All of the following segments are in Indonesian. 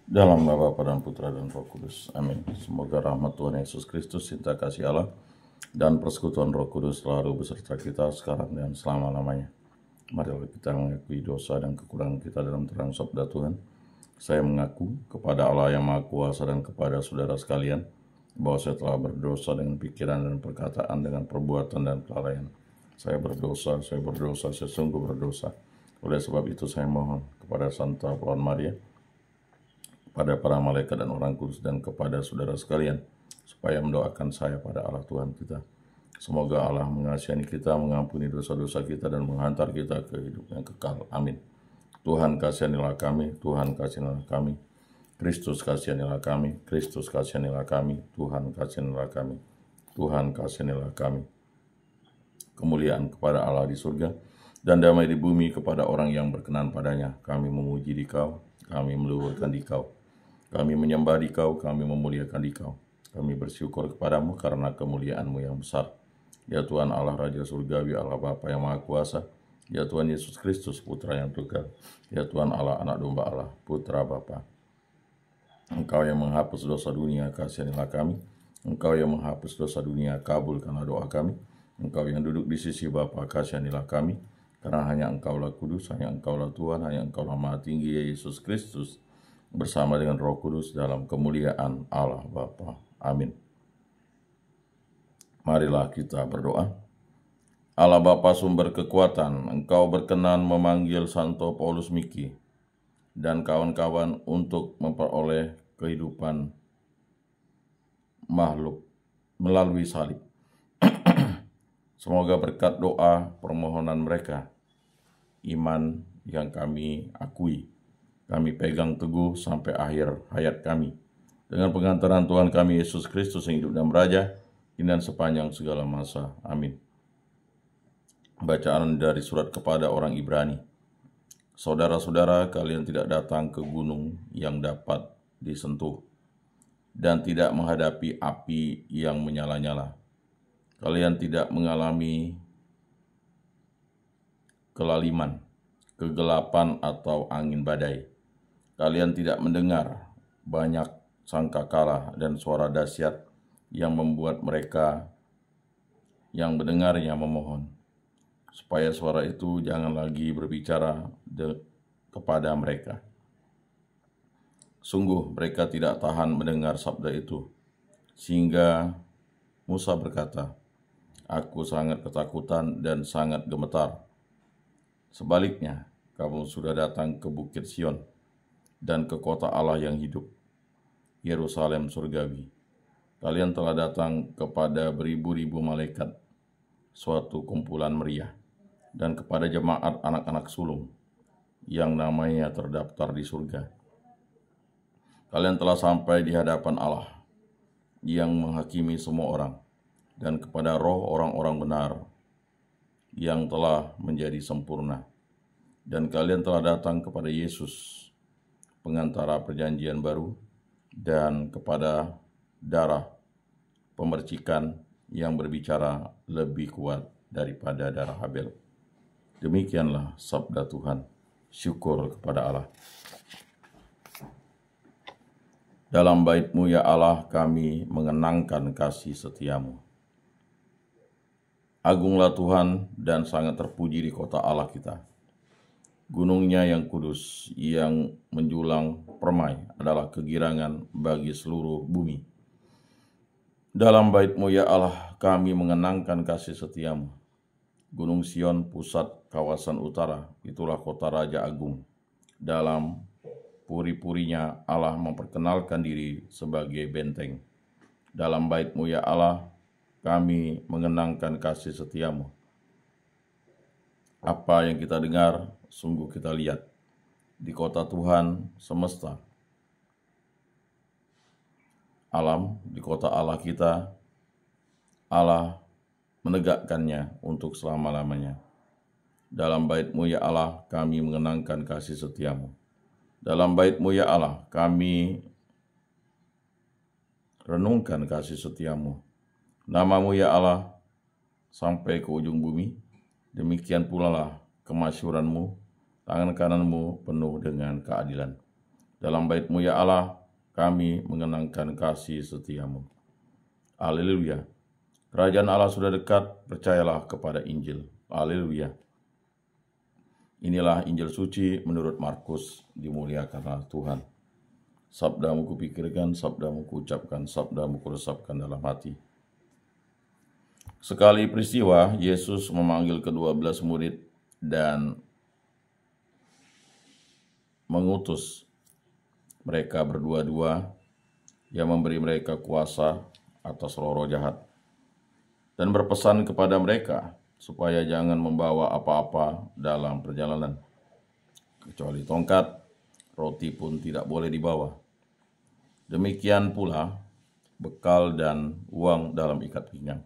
Dalam nama Bapa dan Putra dan Roh Kudus. Amin. Semoga rahmat Tuhan Yesus Kristus, cinta kasih Allah, dan persekutuan Roh Kudus selalu beserta kita sekarang dan selama-lamanya. Marilah kita mengakui dosa dan kekurangan kita dalam terang sabda Tuhan. Saya mengaku kepada Allah yang Maha Kuasa dan kepada saudara sekalian bahwa saya telah berdosa dengan pikiran dan perkataan, dengan perbuatan dan kelalaian. Saya berdosa, saya sungguh berdosa. Oleh sebab itu saya mohon kepada Santa Puan Maria, pada para malaikat dan orang kudus, dan kepada saudara sekalian, supaya mendoakan saya pada Allah Tuhan kita. Semoga Allah mengasihani kita, mengampuni dosa-dosa kita, dan menghantar kita ke hidup yang kekal. Amin. Tuhan kasihanilah kami, Tuhan kasihanilah kami. Kristus kasihanilah kami, Kristus kasihanilah kami, Tuhan kasihanilah kami, Tuhan kasihanilah kami. Kemuliaan kepada Allah di surga, dan damai di bumi kepada orang yang berkenan padanya. Kami memuji Dikau, kami meluhurkan Dikau. Kami menyembah Dikau, kami memuliakan Dikau. Kami bersyukur kepadamu karena kemuliaan-Mu yang besar. Ya Tuhan Allah Raja Surgawi, Allah Bapa yang Maha Kuasa. Ya Tuhan Yesus Kristus, Putra yang tunggal. Ya Tuhan Allah, Anak Domba Allah, Putra Bapa. Engkau yang menghapus dosa dunia, kasihanilah kami. Engkau yang menghapus dosa dunia, kabulkanlah doa kami. Engkau yang duduk di sisi Bapa, kasihanilah kami. Karena hanya Engkaulah kudus, hanya Engkaulah Tuhan, hanya Engkaulah Maha Tinggi, ya Yesus Kristus, bersama dengan Roh Kudus dalam kemuliaan Allah Bapa. Amin. Marilah kita berdoa. Allah Bapa sumber kekuatan, Engkau berkenan memanggil Santo Paulus Miki dan kawan-kawan untuk memperoleh kehidupan makhluk melalui salib. Semoga berkat doa permohonan mereka, iman yang kami akui, kami pegang teguh sampai akhir hayat kami. Dengan pengantaran Tuhan kami Yesus Kristus yang hidup dan beraja, kini dan sepanjang segala masa. Amin. Bacaan dari surat kepada orang Ibrani. Saudara-saudara, kalian tidak datang ke gunung yang dapat disentuh dan tidak menghadapi api yang menyala-nyala. Kalian tidak mengalami kelaliman, kegelapan atau angin badai. Kalian tidak mendengar banyak sangkakala dan suara dahsyat yang membuat mereka yang mendengarnya memohon, supaya suara itu jangan lagi berbicara kepada mereka. Sungguh mereka tidak tahan mendengar sabda itu, sehingga Musa berkata, "Aku sangat ketakutan dan sangat gemetar." Sebaliknya, kamu sudah datang ke Bukit Sion dan ke kota Allah yang hidup, Yerusalem surgawi. Kalian telah datang kepada beribu-ribu malaikat, suatu kumpulan meriah, dan kepada jemaat anak-anak sulung yang namanya terdaftar di surga. Kalian telah sampai di hadapan Allah yang menghakimi semua orang, dan kepada roh orang-orang benar yang telah menjadi sempurna. Dan kalian telah datang kepada Yesus, pengantara perjanjian baru, dan kepada darah pemercikan yang berbicara lebih kuat daripada darah Habel. Demikianlah sabda Tuhan. Syukur kepada Allah. Dalam bait-Mu ya Allah, kami mengenangkan kasih setia-Mu. Agunglah Tuhan dan sangat terpuji di kota Allah kita. Gunungnya yang kudus, yang menjulang permai, adalah kegirangan bagi seluruh bumi. Dalam bait-Mu ya Allah, kami mengenangkan kasih setia-Mu. Gunung Sion, pusat kawasan utara, itulah kota Raja Agung. Dalam puri-purinya Allah memperkenalkan diri sebagai benteng. Dalam bait-Mu ya Allah, kami mengenangkan kasih setia-Mu. Apa yang kita dengar, sungguh kita lihat. Di kota Tuhan semesta, alam, di kota Allah kita, Allah menegakkannya untuk selama-lamanya. Dalam bait-Mu ya Allah, kami mengenangkan kasih setia-Mu. Dalam bait-Mu ya Allah, kami renungkan kasih setia-Mu. Nama-Mu ya Allah sampai ke ujung bumi, demikian pula lah kemasyhuran-Mu, tangan kanan-Mu penuh dengan keadilan. Dalam bait-Mu ya Allah, kami mengenangkan kasih setiamu. Haleluya. Kerajaan Allah sudah dekat, percayalah kepada Injil. Haleluya. Inilah Injil suci menurut Markus, dimuliakanlah Tuhan. Sabdamu kupikirkan, sabdamu kuucapkan, sabdamu kuresapkan dalam hati. Sekali peristiwa, Yesus memanggil ke-12 murid dan mengutus mereka berdua-dua yang memberi mereka kuasa atas roh-roh jahat dan berpesan kepada mereka supaya jangan membawa apa-apa dalam perjalanan, kecuali tongkat, roti pun tidak boleh dibawa. Demikian pula bekal dan uang dalam ikat pinggang.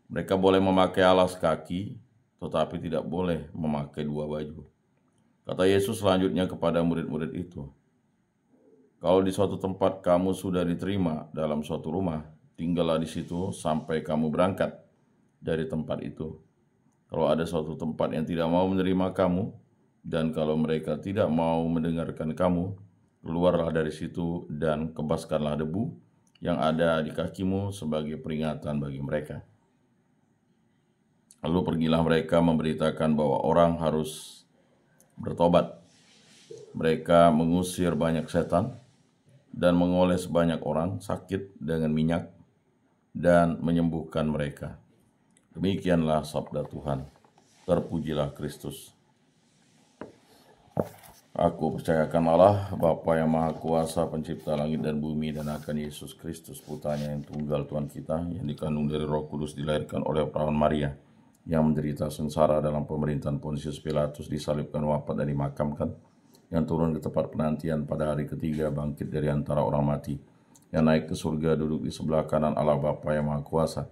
Mereka boleh memakai alas kaki, tetapi tidak boleh memakai 2 baju. Kata Yesus selanjutnya kepada murid-murid itu, kalau di suatu tempat kamu sudah diterima dalam suatu rumah, tinggallah di situ sampai kamu berangkat dari tempat itu. Kalau ada suatu tempat yang tidak mau menerima kamu, dan kalau mereka tidak mau mendengarkan kamu, keluarlah dari situ dan kebaskanlah debu yang ada di kakimu sebagai peringatan bagi mereka. Lalu pergilah mereka memberitakan bahwa orang harus bertobat. Mereka mengusir banyak setan dan mengoles banyak orang sakit dengan minyak dan menyembuhkan mereka. Demikianlah sabda Tuhan. Terpujilah Kristus. Aku percayakan Allah, Bapa yang Maha Kuasa, pencipta langit dan bumi, dan akan Yesus Kristus, putranya yang tunggal Tuhan kita, yang dikandung dari Roh Kudus, dilahirkan oleh perawan Maria, yang menderita sengsara dalam pemerintahan Pontius Pilatus, disalibkan, wafat dan dimakamkan, yang turun ke tempat penantian pada hari ketiga, bangkit dari antara orang mati, yang naik ke surga, duduk di sebelah kanan Allah Bapa yang Maha Kuasa.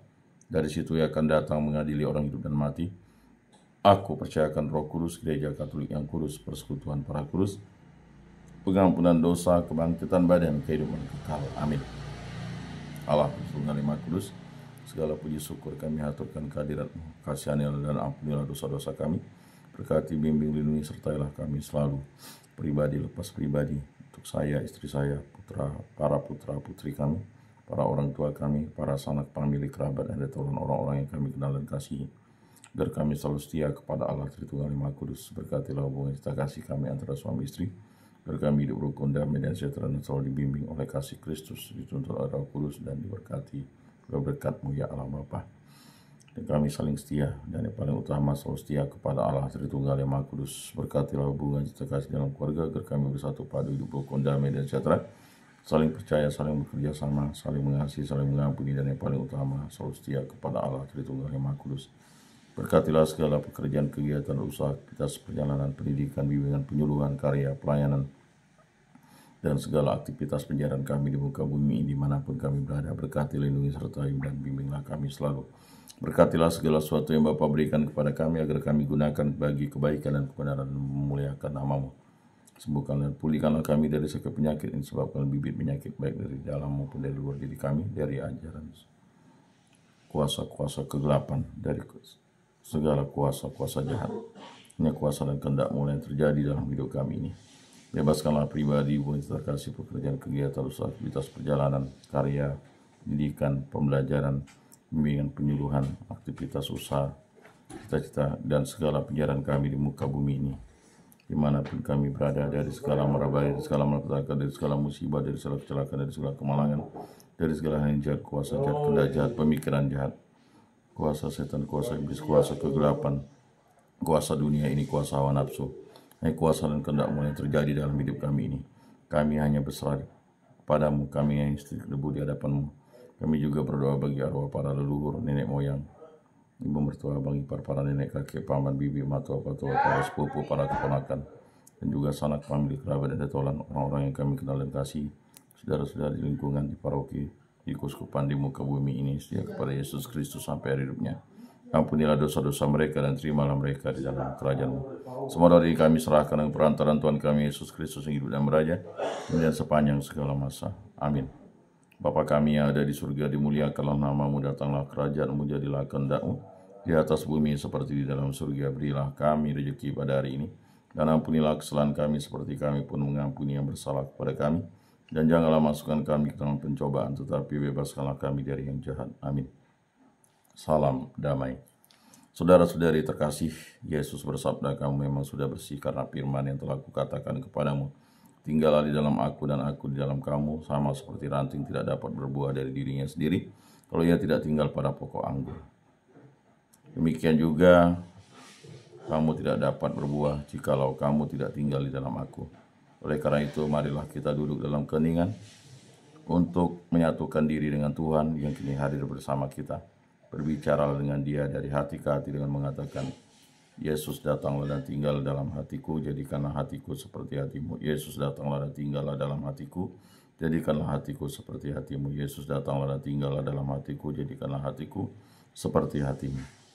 Dari situ ia akan datang mengadili orang hidup dan mati. Aku percayakan Roh Kudus, Gereja Katolik yang kudus, persekutuan para kudus, pengampunan dosa, kebangkitan badan, kehidupan kekal. Amin. Allah Tritunggal Maha Kudus, segala puji syukur kami haturkan kehadirat-Mu. Kasihanilah dan ampunilah dosa-dosa kami. Berkati, bimbing, lindungi, sertailah kami selalu, pribadi lepas pribadi, untuk saya, istri saya, para putra putri kami, para orang tua kami, para sanak famili, kerabat, dan tolong orang-orang yang kami kenal dan kasihi. Agar kami selalu setia kepada Allah Tritunggal Maha Kudus. Berkatilah hubungan cinta kasih kami antara suami istri, agar kami hidup rukun, damai, dan sejahtera, dan selalu dibimbing oleh kasih Kristus, dituntun oleh Roh Kudus, dan diberkati berkat-Mu ya Allah Bapa. Dan kami saling setia, dan yang paling utama selalu setia kepada Allah Tritunggal Maha Kudus. Berkatilah hubungan cinta kasih dalam keluarga, agar kami bersatu padu, hidup rukun, damai, dan sejahtera, saling percaya, saling bekerja sama, saling mengasihi, saling mengampuni, dan yang paling utama selalu setia kepada Allah Tritunggal Maha Kudus. Berkatilah segala pekerjaan, kegiatan, usaha, aktivitas, perjalanan, pendidikan, bimbingan, penyuluhan, karya, pelayanan, dan segala aktivitas penjarahan kami di muka bumi dimanapun kami berada. Berkati, lindungi, sertai, dan bimbinglah kami selalu. Berkatilah segala sesuatu yang Bapa berikan kepada kami, agar kami gunakan bagi kebaikan dan kebenaran, dan memuliakan nama-Mu. Sembuhkan dan pulihkanlah kami dari segala penyakit yang disebabkan bibit penyakit, baik dari dalam maupun dari luar diri kami, dari ajaran kuasa-kuasa kegelapan, dari segala kuasa-kuasa jahat. Hanya kuasa dan kehendak-Mu yang terjadi dalam hidup kami ini. Bebaskanlah pribadi, hubungan terkasih, pekerjaan, kegiatan, usaha, aktivitas, perjalanan, karya, pendidikan, pembelajaran, bimbingan, penyuluhan, aktivitas usaha, cita-cita, dan segala penjarahan kami di muka bumi ini. Dimanapun kami berada, dari segala mara bahaya, dari segala malapetaka, dari segala musibah, dari segala kecelakaan, dari segala kemalangan, dari segala hal yang jahat, kuasa jahat, kehendak jahat, pemikiran jahat, kuasa setan, kuasa iblis, kuasa kegelapan, kuasa dunia ini, kuasa hawa nafsu, kuasa dan kehendak-Mu yang terjadi dalam hidup kami ini. Kami hanya berserah kepadamu, kami yang istri debu di hadapan-Mu. Kami juga berdoa bagi arwah para leluhur, nenek moyang, ibu mertua, bang ipar, para nenek, kakek, paman, bibi, matua, patua, para sepupu, para keponakan, dan juga sanak famili, kerabat, dan detolan, orang-orang yang kami kenal dan kasih, saudara-saudara di lingkungan, di paroki, di keuskupan, di muka bumi ini, setia kepada Yesus Kristus sampai akhir hidupnya. Ampunilah dosa-dosa mereka dan terimalah mereka di dalam kerajaan-Mu. Semua dari kami serahkan dengan perantaraan Tuhan kami Yesus Kristus yang hidup dan beraja, kemudian sepanjang segala masa. Amin. Bapa kami yang ada di surga, dimuliakanlah nama-Mu, datanglah kerajaan-Mu, jadilah kehendak-Mu di atas bumi seperti di dalam surga. Berilah kami rezeki pada hari ini, Dan ampunilah kesalahan kami seperti kami pun mengampuni yang bersalah kepada kami. Dan janganlah masukkan kami ke dalam pencobaan, tetapi bebaskanlah kami dari yang jahat. Amin. Salam damai. Saudara-saudari terkasih, Yesus bersabda, kamu memang sudah bersih karena firman yang telah kukatakan kepadamu. Tinggallah di dalam aku dan aku di dalam kamu, sama seperti ranting tidak dapat berbuah dari dirinya sendiri, kalau ia tidak tinggal pada pokok anggur. Demikian juga, kamu tidak dapat berbuah jikalau kamu tidak tinggal di dalam aku. Oleh karena itu, marilah kita duduk dalam keheningan untuk menyatukan diri dengan Tuhan yang kini hadir bersama kita. Berbicaralah dengan Dia dari hati ke hati dengan mengatakan, Yesus datanglah dan tinggal dalam hatiku, jadikanlah hatiku seperti hatimu. Yesus datanglah dan tinggallah dalam hatiku, jadikanlah hatiku seperti hatimu. Yesus datanglah dan tinggallah dalam hatiku, jadikanlah hatiku seperti hatimu.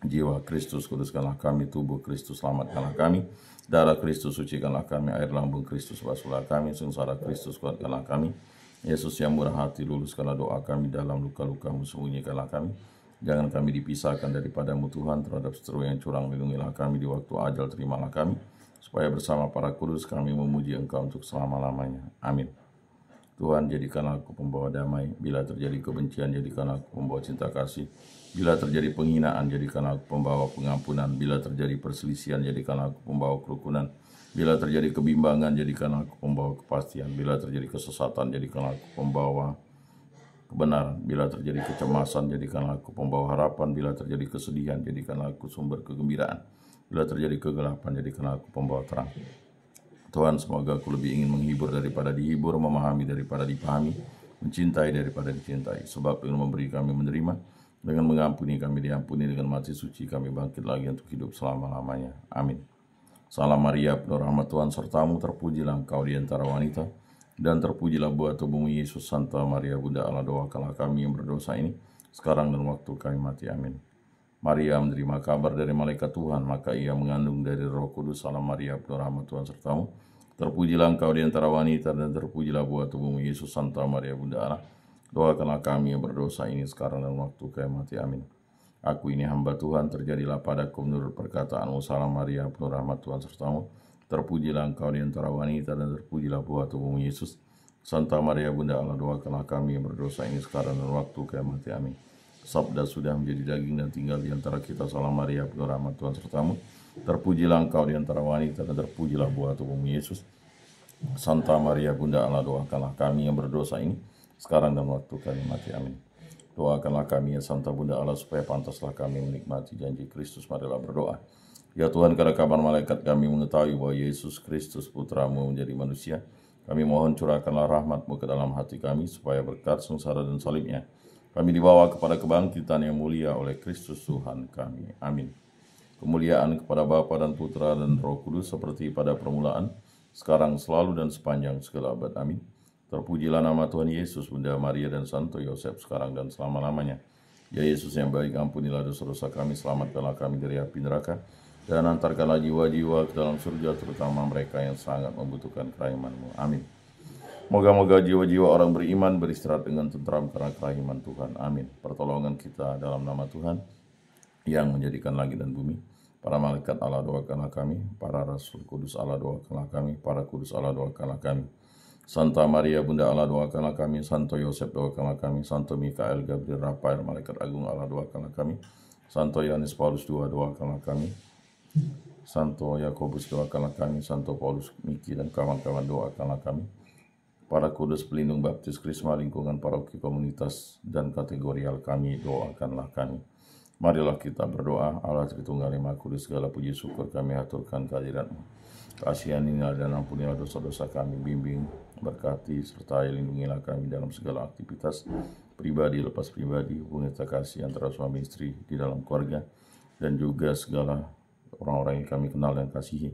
Jiwa Kristus kuduskanlah kami, tubuh Kristus selamatkanlah kami, darah Kristus sucikanlah kami, air lambung Kristus basuhlah kami, sengsara Kristus kuatkanlah kami. Yesus yang murah hati, luluskanlah doa kami, dalam luka-lukamu sembunyikanlah kami. Jangan kami dipisahkan daripadamu Tuhan, terhadap seteru yang curang lindungilah kami, di waktu ajal terimalah kami, supaya bersama para kudus kami memuji Engkau untuk selama-lamanya. Amin. Tuhan, jadikanlah aku pembawa damai. Bila terjadi kebencian, jadikanlah aku pembawa cinta kasih. Bila terjadi penghinaan, jadikanlah aku pembawa pengampunan. Bila terjadi perselisihan, jadikanlah aku pembawa kerukunan. Bila terjadi kebimbangan, jadikanlah aku pembawa kepastian. Bila terjadi kesesatan, jadikanlah aku pembawa kebenaran. Bila terjadi kecemasan, jadikanlah aku pembawa harapan. Bila terjadi kesedihan, jadikanlah aku sumber kegembiraan. Bila terjadi kegelapan, jadikanlah aku pembawa terang. Tuhan, semoga aku lebih ingin menghibur daripada dihibur, memahami daripada dipahami, mencintai daripada dicintai. Sebab dengan memberi kami menerima, dengan mengampuni kami diampuni, dengan mati suci kami bangkit lagi untuk hidup selama-lamanya. Amin. Salam Maria, penuh rahmat Tuhan sertamu, terpujilah engkau di antara wanita, dan terpujilah buah tubuhmu Yesus. Santa Maria, Bunda Allah, doakanlah kami yang berdosa ini, sekarang dan waktu kami mati. Amin. Maria menerima kabar dari malaikat Tuhan, maka ia mengandung dari Roh Kudus. Salam Maria, penuh rahmat Tuhan sertamu, terpujilah engkau di antara wanita, dan terpujilah buah tubuhmu Yesus. Santa Maria, Bunda Allah, doakanlah kami yang berdosa ini, sekarang dan waktu kami mati. Amin. Aku ini hamba Tuhan, terjadilah padaku menurut perkataanmu. Salam Maria, penuh rahmat Tuhan sertamu, terpujilah engkau di antara wanita, dan terpujilah buah tubuhmu Yesus. Santa Maria, Bunda Allah, doakanlah kami yang berdosa ini, sekarang dan waktu kami mati. Amin. Sabda sudah menjadi daging dan tinggal di antara kita. Salam Maria, penuh rahmat Tuhan sertamu, terpujilah engkau di antara wanita, dan terpujilah buah tubuhmu Yesus. Santa Maria, Bunda Allah, doakanlah kami yang berdosa ini, sekarang dan waktu kami mati. Amin. Doakanlah kami ya Santa Bunda Allah, supaya pantaslah kami menikmati janji Kristus. Marilah berdoa. Ya Tuhan, karena kabar malaikat kami mengetahui bahwa Yesus Kristus Putramu menjadi manusia, kami mohon curahkanlah rahmat-Mu ke dalam hati kami, supaya berkat sengsara dan salibnya, kami dibawa kepada kebangkitan yang mulia oleh Kristus Tuhan kami. Amin. Kemuliaan kepada Bapa dan Putra dan Roh Kudus, seperti pada permulaan, sekarang, selalu, dan sepanjang segala abad. Amin. Terpujilah nama Tuhan Yesus, Bunda Maria, dan Santo Yosef, sekarang dan selama-lamanya. Ya Yesus yang baik, ampunilah dosa-dosa kami, selamatkanlah kami dari api neraka, dan antarkanlah jiwa-jiwa ke dalam surga, terutama mereka yang sangat membutuhkan kerahiman-Mu. Amin. Moga-moga jiwa-jiwa orang beriman beristirahat dengan tentram karena kerahiman Tuhan. Amin. Pertolongan kita dalam nama Tuhan yang menjadikan langit dan bumi. Para malaikat Allah, doakanlah kami. Para rasul kudus Allah, doakanlah kami. Para kudus Allah, doakanlah kami. Santa Maria, Bunda Allah, doakanlah kami. Santo Yosef, doakanlah kami. Santo Mikael, Gabriel, Rafael, malaikat agung Allah, doakanlah kami. Santo Yohanes Paulus II, doakanlah kami. Santo Yakobus, doakanlah kami. Santo Paulus Miki dan kawan-kawan, doakanlah kami. Para kudus pelindung baptis Krisma, lingkungan paroki, komunitas, dan kategorial kami, doakanlah kami. Marilah kita berdoa. Allah Tritunggal Maha Kudus, segala puji syukur kami haturkan kehadirat-Mu. Kasihanilah dan ampunilah dosa-dosa kami, bimbing, berkati, serta lindungilah kami dalam segala aktivitas pribadi, lepas pribadi, hubungan kasih antara suami istri di dalam keluarga, dan juga segala orang-orang yang kami kenal dan kasihi,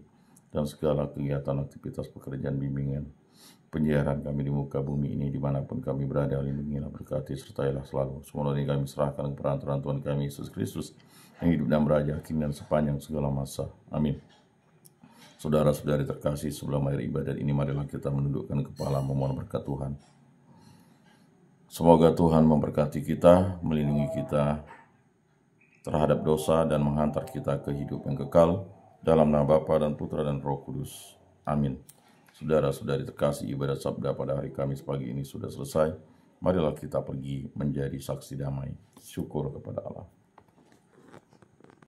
dan segala kegiatan aktivitas pekerjaan bimbingan penyiaran kami di muka bumi ini, dimanapun kami berada, lindungilah, berkati, sertailah selalu. Semua ini kami serahkan ke perantaraan Tuhan kami Yesus Kristus, yang hidup dan beraja kini dan sepanjang segala masa. Amin. Saudara-saudari terkasih, sebelum akhir ibadat ini, marilah kita menundukkan kepala memohon berkat Tuhan. Semoga Tuhan memberkati kita, melindungi kita terhadap dosa, dan menghantar kita ke hidup yang kekal, Dalam nama Bapa dan Putra dan Roh Kudus. Amin. Saudara-saudari terkasih, ibadat sabda pada hari Kamis pagi ini sudah selesai. Marilah kita pergi menjadi saksi damai. Syukur kepada Allah.